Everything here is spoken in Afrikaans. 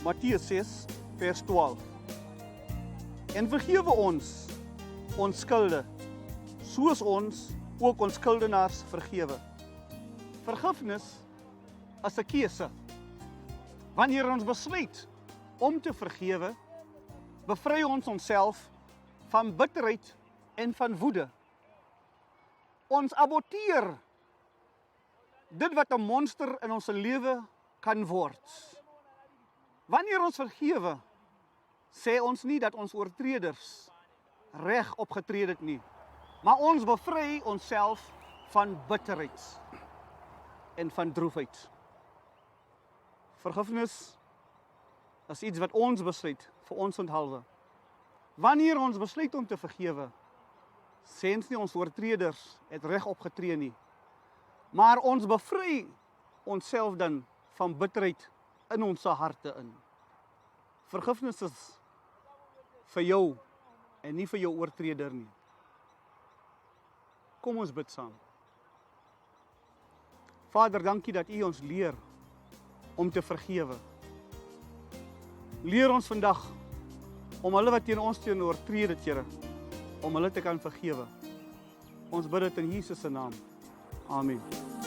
Matteus 6 vers 12. En vergewe ons skulde, soos ons ook ons skuldenaars vergewe. Vergifnis is 'n keuse. Wanneer ons besluit om te vergewe, bevry ons onsself van bitterheid en van woede. Ons aborteer dit wat 'n monster in ons lewe kan word. Wanneer ons vergewe, sê ons nie dat ons oortreders reg opgetree het nie, maar ons bevry onsself van bitterheid en van droefheid. Vergifnis is iets wat ons besluit vir ons onthalwe. Wanneer ons besluit om te vergewe, sê ons nie ons oortreders het reg opgetree nie, maar ons bevry onsself dan van bitterheid in ons harte in. Vergifnis is vir jou en nie vir jou oortreder nie. Kom ons bid saam. Vader, dankie dat U ons leer om te vergewe. Leer ons vandag om hulle wat teen ons oortree het, Here, om hulle te kan vergewe. Ons bid dit in Jesus se naam. Amen.